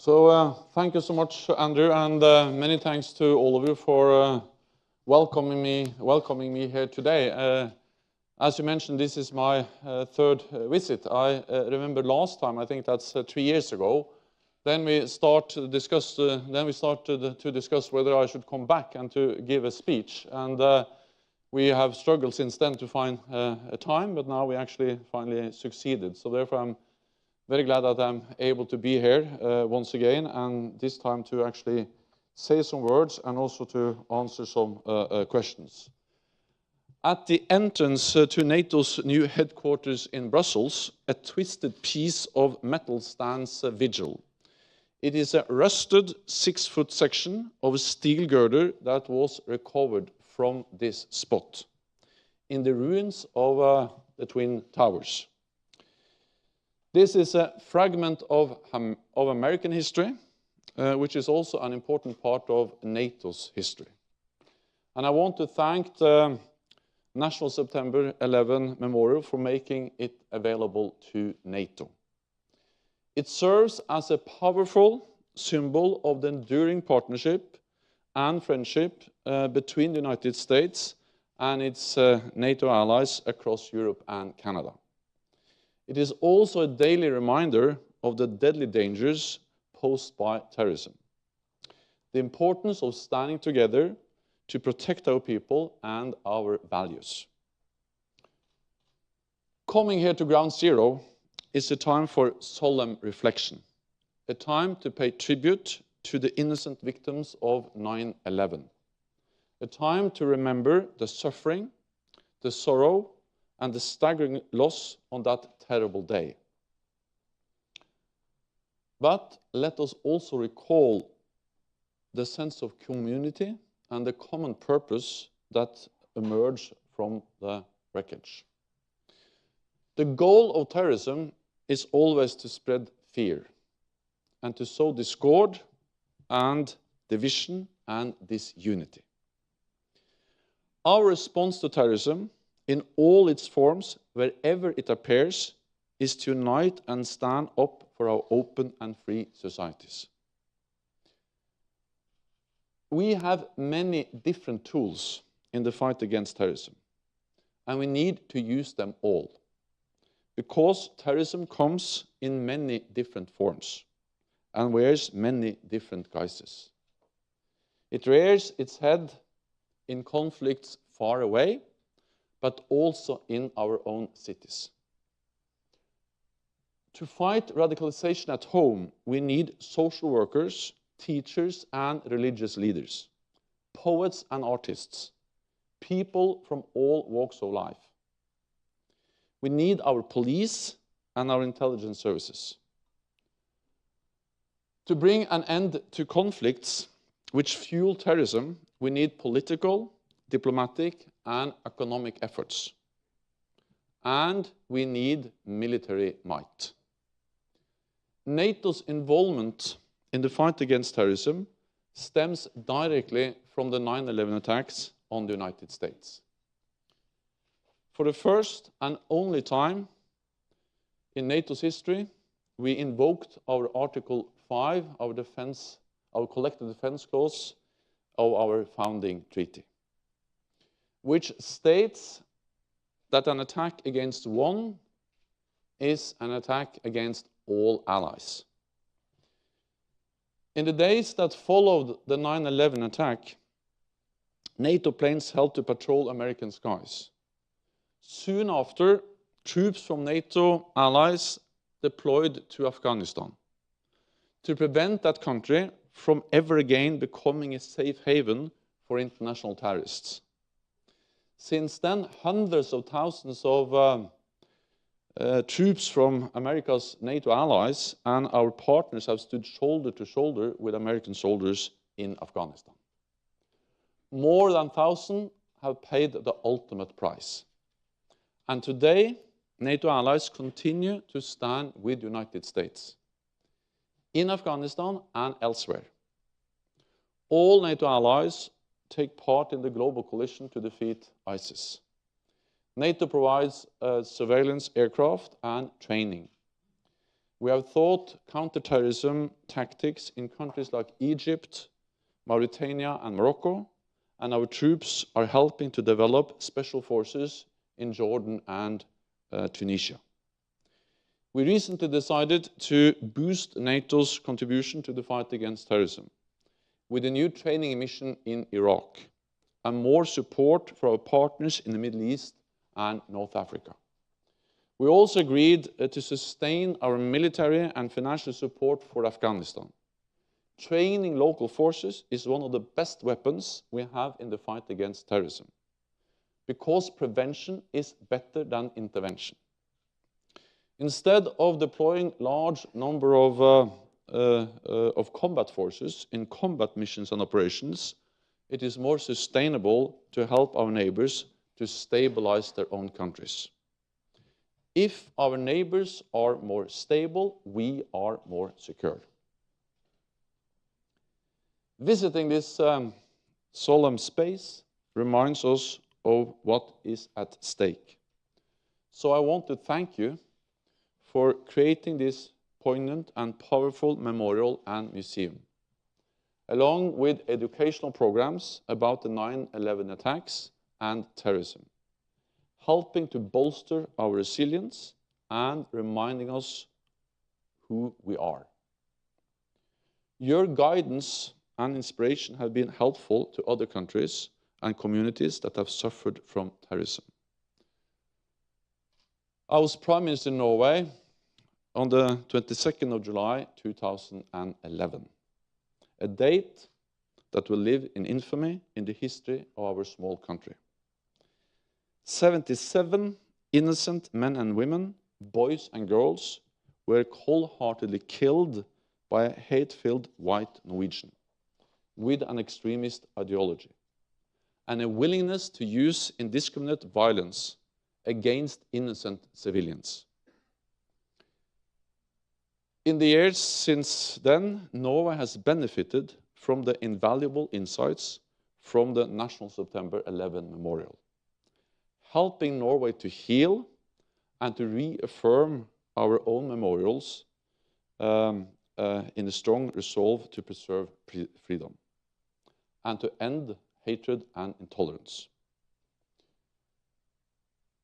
Thank you so much, Andrew, and many thanks to all of you for welcoming me here today. As you mentioned, this is my third visit. I remember last time, I think that's 3 years ago. Then we started to discuss whether I should come back and to give a speech. And we have struggled since then to find a time, but now we actually finally succeeded. So therefore, I'm very glad that I'm able to be here once again, and this time to actually say some words and also to answer some questions. At the entrance to NATO's new headquarters in Brussels, a twisted piece of metal stands vigil. It is a rusted 6-foot section of a steel girder that was recovered from this spot in the ruins of the Twin Towers. This is a fragment of American history, which is also an important part of NATO's history. And I want to thank the National September 11 Memorial for making it available to NATO. It serves as a powerful symbol of the enduring partnership and friendship between the United States and its NATO allies across Europe and Canada. It is also a daily reminder of the deadly dangers posed by terrorism, the importance of standing together to protect our people and our values. Coming here to Ground Zero is a time for solemn reflection, a time to pay tribute to the innocent victims of 9/11, a time to remember the suffering, the sorrow, and the staggering loss on that terrible day. But let us also recall the sense of community and the common purpose that emerged from the wreckage. The goal of terrorism is always to spread fear and to sow discord and division and disunity. Our response to terrorism in all its forms, wherever it appears, is to unite and stand up for our open and free societies. We have many different tools in the fight against terrorism, and we need to use them all, because terrorism comes in many different forms and wears many different guises. It rears its head in conflicts far away, but also in our own cities. To fight radicalization at home, we need social workers, teachers, and religious leaders, poets and artists, people from all walks of life. We need our police and our intelligence services. To bring an end to conflicts which fuel terrorism, we need political, diplomatic, and economic efforts. And we need military might. NATO's involvement in the fight against terrorism stems directly from the 9/11 attacks on the United States. For the first and only time in NATO's history, we invoked our Article 5, our collective defense clause of our founding treaty, which states that an attack against one is an attack against all allies. In the days that followed the 9/11 attack, NATO planes helped to patrol American skies. Soon after, troops from NATO allies deployed to Afghanistan to prevent that country from ever again becoming a safe haven for international terrorists. Since then, hundreds of thousands of troops from America's NATO allies and our partners have stood shoulder to shoulder with American soldiers in Afghanistan. More than 1,000 have paid the ultimate price. And today, NATO allies continue to stand with the United States in Afghanistan and elsewhere. All NATO allies take part in the global coalition to defeat ISIS. NATO provides surveillance aircraft and training. We have thought counterterrorism tactics in countries like Egypt, Mauritania, and Morocco, and our troops are helping to develop special forces in Jordan and Tunisia. We recently decided to boost NATO's contribution to the fight against terrorism with a new training mission in Iraq and more support for our partners in the Middle East and North Africa. We also agreed to sustain our military and financial support for Afghanistan. Training local forces is one of the best weapons we have in the fight against terrorism, because prevention is better than intervention. Instead of deploying large number of combat forces in combat missions and operations, it is more sustainable to help our neighbors to stabilize their own countries. If our neighbors are more stable, we are more secure. Visiting this solemn space reminds us of what is at stake. So I want to thank you for creating this poignant and powerful memorial and museum, along with educational programs about the 9/11 attacks and terrorism, helping to bolster our resilience and reminding us who we are. Your guidance and inspiration have been helpful to other countries and communities that have suffered from terrorism. I was Prime Minister in Norway on the 22nd of July 2011, a date that will live in infamy in the history of our small country. 77 innocent men and women, boys and girls, were cold-heartedly killed by a hate-filled white Norwegian with an extremist ideology and a willingness to use indiscriminate violence against innocent civilians. In the years since then, Norway has benefited from the invaluable insights from the National September 11 Memorial, helping Norway to heal and to reaffirm our own memorials in a strong resolve to preserve freedom and to end hatred and intolerance.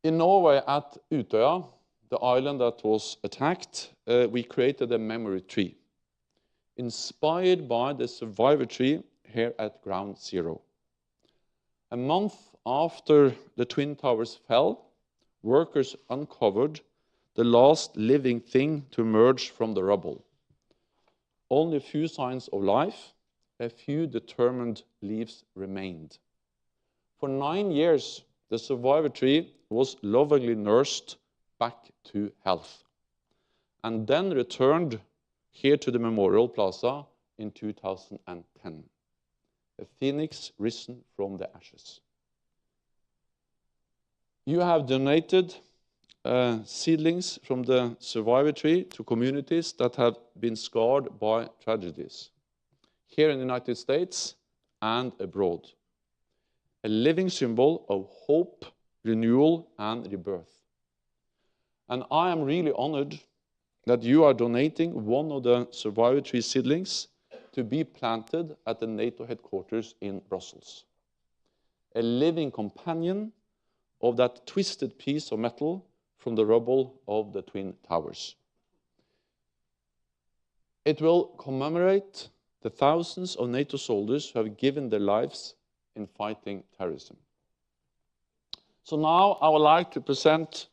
In Norway, at Utøya, the island that was attacked, we created a memory tree, inspired by the survivor tree here at Ground Zero. A month after the Twin Towers fell, workers uncovered the last living thing to emerge from the rubble. Only a few signs of life, a few determined leaves remained. For 9 years, the survivor tree was lovingly nursed back to health, and then returned here to the Memorial Plaza in 2010, a phoenix risen from the ashes. You have donated seedlings from the survivor tree to communities that have been scarred by tragedies, here in the United States and abroad. A living symbol of hope, renewal, and rebirth. And I am really honored that you are donating one of the survivor tree seedlings to be planted at the NATO headquarters in Brussels. A living companion of that twisted piece of metal from the rubble of the Twin Towers. It will commemorate the thousands of NATO soldiers who have given their lives in fighting terrorism. So now I would like to present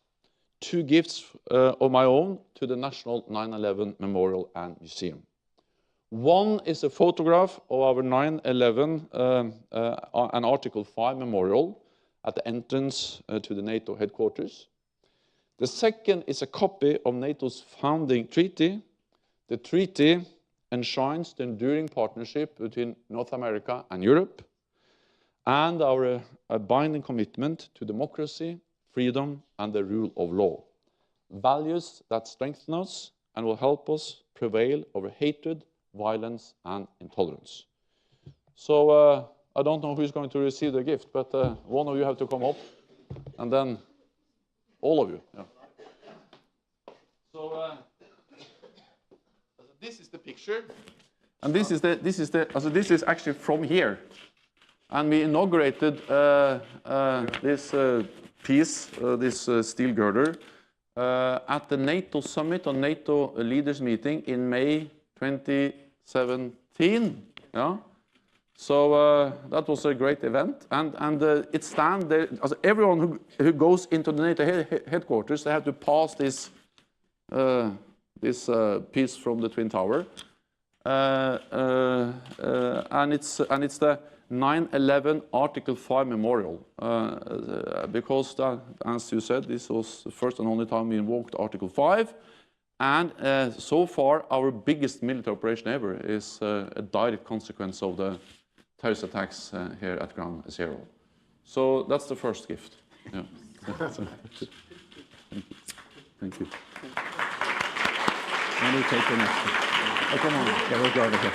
2 gifts of my own to the National 9/11 Memorial and Museum. One is a photograph of our 9/11 and Article 5 memorial at the entrance to the NATO headquarters. The second is a copy of NATO's founding treaty. The treaty enshrines the enduring partnership between North America and Europe, and our binding commitment to democracy, freedom, and the rule of law. Values that strengthen us and will help us prevail over hatred, violence, and intolerance. So I don't know who's going to receive the gift, but one of you have to come up, and then all of you. Yeah. So picture. And this is actually from here. And we inaugurated this piece, this steel girder, at the NATO summit or NATO leaders meeting in May 2017. Yeah. So that was a great event, and it stands there. Everyone who goes into the NATO headquarters, they have to pass this piece from the Twin Tower, and it's the 9/11 Article 5 memorial, because as you said, this was the first and only time we invoked Article 5. And so far, our biggest military operation ever is a direct consequence of the terrorist attacks here at Ground Zero. So that's the first gift. Yeah. Thank you. Let me take the next one. Oh, come on. Yeah, we'll go over here.